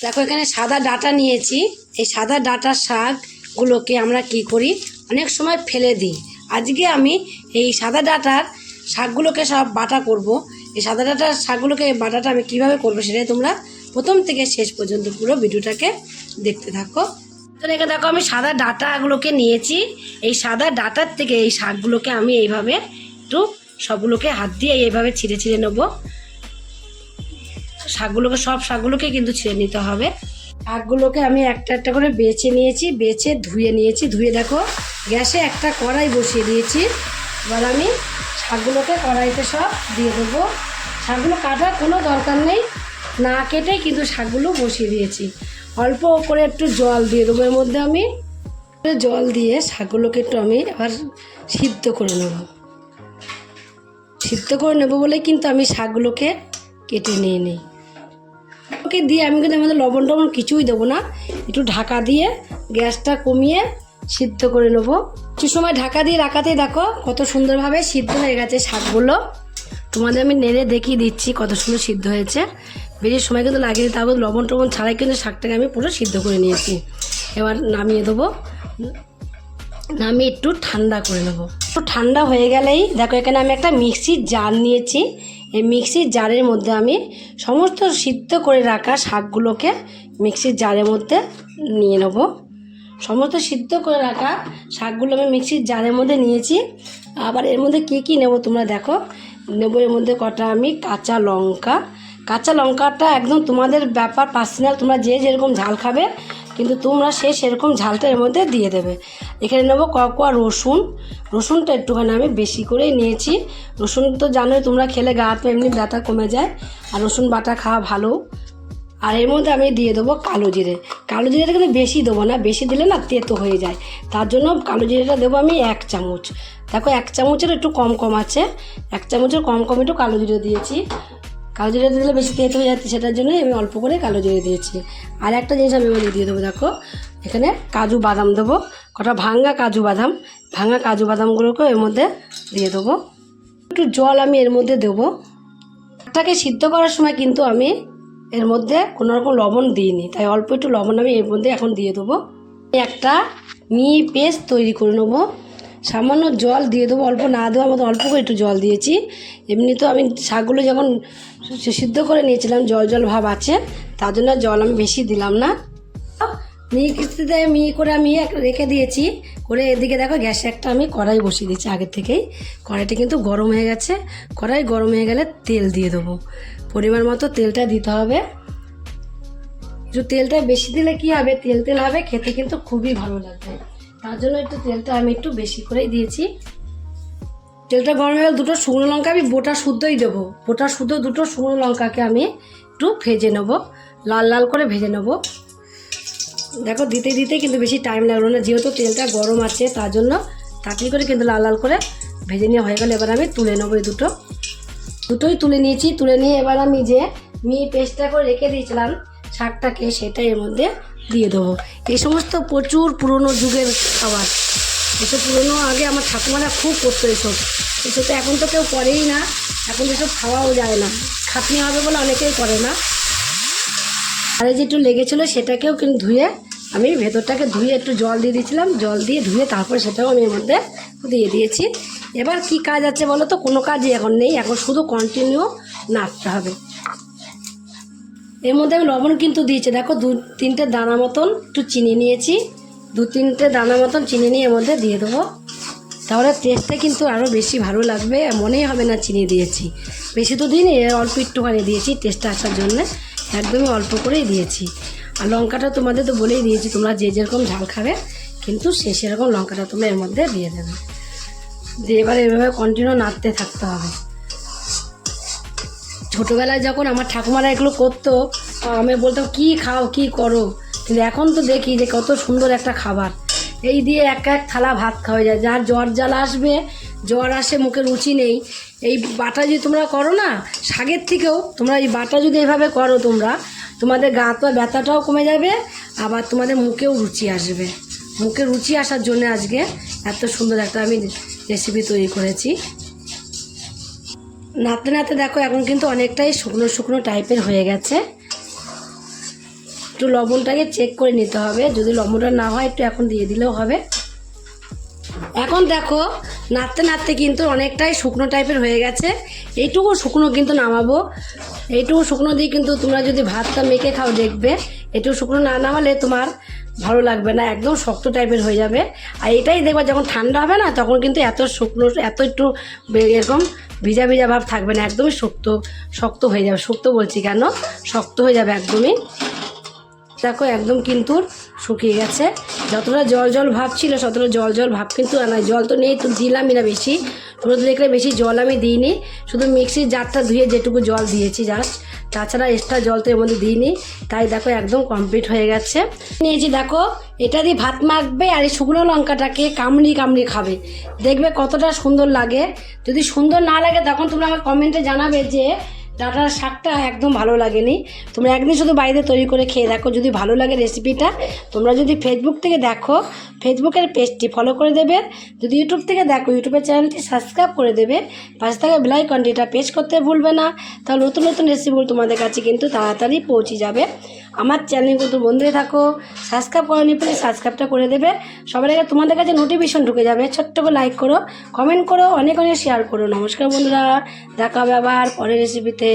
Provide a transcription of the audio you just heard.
দেখো এখানে সাদা ডাঁটা নিয়েছি। এই সাদা ডাঁটার শাকগুলোকে আমরা কি করি, অনেক সময় ফেলে দিই। আজকে আমি এই সাদা ডাঁটার শাকগুলোকে সব বাটা করব। এই সাদা ডাঁটার শাকগুলোকে বাটাটা আমি কিভাবে করব সেটাই তোমরা প্রথম থেকে শেষ পর্যন্ত পুরো ভিডিওটাকে দেখতে থাকো। তো এখানে দেখো আমি সাদা ডাঁটাগুলোকে নিয়েছি। এই সাদা ডাঁটার থেকে এই শাকগুলোকে আমি এইভাবে একটু সবগুলোকে হাত দিয়ে এইভাবে ছিঁড়ে ছিঁড়ে নেবো। সব শাকগুলোকে কিন্তু ছেড়ে নিতে হবে। শাকগুলোকে আমি একটা একটা করে বেছে নিয়েছি, বেছে ধুয়ে নিয়েছি। ধুয়ে দেখো গ্যাসে একটা কড়াই বসিয়ে দিয়েছি। এবার আমি শাকগুলোকে কড়াইতে সব দিয়ে দেবো। শাকগুলো কাটার কোনো দরকার নেই, না কেটেই কিন্তু শাকগুলো বসিয়ে দিয়েছি। অল্প করে একটু জল দিয়ে দেবো এর মধ্যে। আমি জল দিয়ে শাকগুলোকে একটু আমি এবার সিদ্ধ করে নেব। সিদ্ধ করে নেবো বলে কিন্তু আমি শাকগুলোকে কেটে নিয়ে নিই। ওকে দিয়ে আমি কিন্তু আমাদের লবণ টবণ কিছুই দেবো না, একটু ঢাকা দিয়ে গ্যাসটা কমিয়ে সিদ্ধ করে নেবো। কিছু সময় ঢাকা দিয়ে রাখাতেই দেখো কত সুন্দরভাবে সিদ্ধ হয়ে গেছে শাকগুলো। তোমাদের আমি নেড়ে দেখিয়ে দিচ্ছি কত সুন্দর সিদ্ধ হয়েছে। বেশি সময় কিন্তু লাগিয়ে তারপর লবণ টবণ ছাড়াই কিন্তু শাকটাকে আমি পুরো সিদ্ধ করে নিয়েছি। এবার নামিয়ে দেবো, নামিয়ে একটু ঠান্ডা করে নেবো। একটু ঠান্ডা হয়ে গেলেই দেখো এখানে আমি একটা মিক্সির জার নিয়েছি। এই মিক্সির জারের মধ্যে আমি সমস্ত সিদ্ধ করে রাখা শাকগুলোকে মিক্সির জারের মধ্যে নিয়ে নেব। সমস্ত সিদ্ধ করে রাখা শাকগুলো আমি মিক্সির জারের মধ্যে নিয়েছি। আবার এর মধ্যে কী নেব তোমরা দেখো। নেব এর মধ্যে কটা আমি কাঁচা লঙ্কা। কাঁচা লঙ্কাটা একদম তোমাদের ব্যাপার, পার্সোনাল, তোমরা যে যেরকম ঝাল খাবে কিন্তু তোমরা সেরকম ঝালটা এর মধ্যে দিয়ে দেবে। এখানে নেবো কোয়া রসুন। রসুনটা একটুখানি আমি বেশি করেই নিয়েছি। রসুন তো জানোই তোমরা, খেলে গা হাত পা এমনি ব্যথা কমে যায়, আর রসুন বাটা খাওয়া ভালো। আর এর মধ্যে আমি দিয়ে দেবো কালো জিরে। কালো জিরেটা কিন্তু বেশি দেবো না, বেশি দিলে না তেতো হয়ে যায়। তার জন্য কালো জিরেটা দেবো আমি 1 চামচ। দেখো 1 চামচের একটু কম আছে, 1 চামচের কম একটু কালো জিরে দিয়েছি। কালো জিরে দিলে বেশি তেতো হয়ে যাচ্ছে, সেটার জন্যই আমি অল্প করে কালো জিরে দিয়েছি। আর একটা জিনিস আমি দিয়ে দেবো, দেখো এখানে কাজু বাদাম দেবো, কটা ভাঙা কাজু বাদামগুলোকে এর মধ্যে দিয়ে দেবো। একটু জল আমি এর মধ্যে দেবো। শাকটাকে সিদ্ধ করার সময় কিন্তু আমি এর মধ্যে কোনো রকম লবণ দিইনি, তাই অল্প একটু লবণ আমি এর মধ্যে এখন দিয়ে দেবো। একটা মিহি পেস্ট তৈরি করে নেবো। সামান্য জল দিয়ে দেবো, অল্প না দেওয়ার মতো অল্প করে একটু জল দিয়েছি। এমনি তো আমি শাকগুলো যখন সিদ্ধ করে নিয়েছিলাম জল ভাব আছে, তার জন্য জল আমি বেশি দিলাম না। মিহি করে আমি রেখে দিয়েছি। করে এদিকে দেখো গ্যাসে একটা আমি কড়াই বসিয়ে দিয়েছি আগের থেকেই। কড়াইটা কিন্তু গরম হয়ে গেছে। কড়াই গরম হয়ে গেলে তেল দিয়ে দেবো। পরিমাণ মতো তেলটা দিতে হবে। একটু তেলটা বেশি দিলে কি হবে, তেল হবে, খেতে কিন্তু খুবই ভালো লাগবে। তার জন্য একটু তেলটা আমি একটু বেশি করেই দিয়েছি। তেলটা গরম হয়ে গেলে দুটো শুকনো লঙ্কা আমি বোটা শুদ্ধই দেবো। বোটা শুদ্ধ দুটো শুকনো লঙ্কাকে আমি একটু ভেজে নেবো, লাল করে ভেজে নেবো। দেখো দিতে কিন্তু বেশি টাইম লাগলো না, যেহেতু তেলটা গরম আছে তার জন্য তাড়াতাড়ি করে কিন্তু লাল করে ভেজে নেওয়া হয়ে গেল। এবার আমি তুলে নেবো। এই দুটোই তুলে নিয়েছি। তুলে নিয়ে এবার আমি যে মিহি পেস্টটা করে রেখে দিয়েছিলাম শাকটাকে, সেটা এর মধ্যে দিয়ে দেবো। এই সমস্ত প্রচুর পুরনো যুগের খাবার, এসব পুরনো আগে আমার ঠাকুমারা খুব করতো। এসব তো এখন তো কেউ করেই না, এখন এসব খাওয়াও যায় না, খাটনি হবে বলে অনেকেই করে না। আর এই যে একটু লেগেছিলো সেটাকেও কিন্তু ধুয়ে আমি ভেতরটাকে ধুয়ে একটু জল দিয়ে দিয়েছিলাম, জল দিয়ে ধুয়ে তারপরে সেটাও আমি এর মধ্যে দিয়ে দিয়েছি। এবার কি কাজ আছে বলো তো? কোনো কাজই এখন নেই, এখন শুধু কন্টিনিউ নাড়তে হবে। এর মধ্যে আমি লবণ কিন্তু দিয়েছি, দেখো 2-3টে দানা মতন একটু চিনি নিয়েছি। 2-3টে দানা মতন চিনি নিয়ে এর মধ্যে দিয়ে দেবো। তাহলে টেস্টটা কিন্তু আরও বেশি ভালো লাগবে, মনেই হবে না চিনি দিয়েছি। বেশি তো দিইনি, অল্প একটুখানি দিয়েছি টেস্টটা আসার জন্যে, একদমই অল্প করেই দিয়েছি। আর লঙ্কাটা তোমাদের তো বলেই দিয়েছি, তোমরা যে যেরকম ঝাল খাবে কিন্তু সেরকম লঙ্কাটা তোমরা এর মধ্যে দিয়ে দেবে। দিয়ে এবার এভাবে কন্টিনিউ নাড়তে থাকতে হবে। ছোটোবেলায় যখন আমার ঠাকুমারা এগুলো করতো, আমি বলতাম কি খাও, কি করো, কিন্তু এখন তো দেখি যে কত সুন্দর একটা খাবার। এই দিয়ে এক থালা ভাত খাওয়া যায়। যার জ্বর আসবে, জ্বর আসে, মুখে রুচি নেই, এই বাটা যদি তোমরা করো না, শাকের থেকেও তোমরা এই বাটা যদি এইভাবে করো তোমরা, তোমাদের গা হাত পা ব্যথাটাও কমে যাবে, আবার তোমাদের মুখেও রুচি আসবে। মুখে রুচি আসার জন্য আজকে এত সুন্দর একটা আমি রেসিপি তৈরি করেছি। নাড়তে দেখো এখন কিন্তু অনেকটাই শুকনো টাইপের হয়ে গেছে। একটু একটু লবণটাকে চেক করে নিতে হবে, যদি লবণটা না হয় একটু এখন দিয়ে দিলেও হবে। এখন দেখো নাড়তে নাড়তে কিন্তু অনেকটাই শুকনো টাইপের হয়ে গেছে। এইটুকু শুকনো কিন্তু নামাবো, এইটুকু শুকনো দিয়ে কিন্তু তোমরা যদি ভাতটা মেখে খাও দেখবে একটু শুকনো না নামালে তোমার ভালো লাগবে না, একদম শক্ত টাইপের হয়ে যাবে। আর এটাই দেখবা যখন ঠান্ডা হবে না তখন কিন্তু এত শুকনো, এত একটু এরকম ভিজা ভিজা ভাব থাকবে না, একদমই শক্ত শক্ত হয়ে যাবে। শক্ত বলছি কেন, শক্ত হয়ে যাবে একদমই। দেখো একদম কিন্তু শুকিয়ে গেছে, যতটা জল জল ভাব ছিল ততটা জল জল ভাব কিন্তু আর নয়। জল তো নেই, তো দিলামই না বেশি, তোমরা তো দেখলে বেশি জল আমি দিইনি, শুধু মিক্সির জারটা ধুয়ে যেটুকু জল দিয়েছি জাস্ট, তাছাড়া এক্সট্রা জল তো এর মধ্যে দিইনি। তাই দেখো একদম কমপ্লিট হয়ে গেছে। নিয়েছি দেখো, এটা দিয়ে ভাত মাখবে আর এই শুকনো লঙ্কাটাকে কামড়ি কামড়ি খাবে, দেখবে কতটা সুন্দর লাগে। যদি সুন্দর না লাগে তখন তোমরা আমার কমেন্টে জানাবে যে ডাঁটার শাকটা একদম ভালো লাগেনি। তোমরা একদিন শুধু বাড়িতে তৈরি করে খেয়ে দেখো, যদি ভালো লাগে রেসিপিটা। তোমরা যদি ফেসবুক থেকে দেখো ফেসবুকের পেজটি ফলো করে দেবে, যদি ইউটিউব থেকে দেখো ইউটিউবের চ্যানেলটি সাবস্ক্রাইব করে দেবে, পাশে থাকা বেল আইকনটিটা প্রেস করতে ভুলবে না, তাহলে নতুন নতুন রেসিপিগুলো তোমাদের কাছে কিন্তু তাড়াতাড়ি পৌঁছে যাবে। আমার চ্যানেল কিন্তু বন্ধুই থাকো, সাবস্ক্রাইব করেনি প্লিজ সাবস্ক্রাইবটা করে দেবে, সবার আগে তোমাদের কাছে নোটিফিকেশন ঢুকে যাবে। ছোট্ট করে লাইক করো, কমেন্ট করো, অনেক অনেক শেয়ার করো। নমস্কার বন্ধুরা, দেখা হবে আবার পরের রেসিপিতে।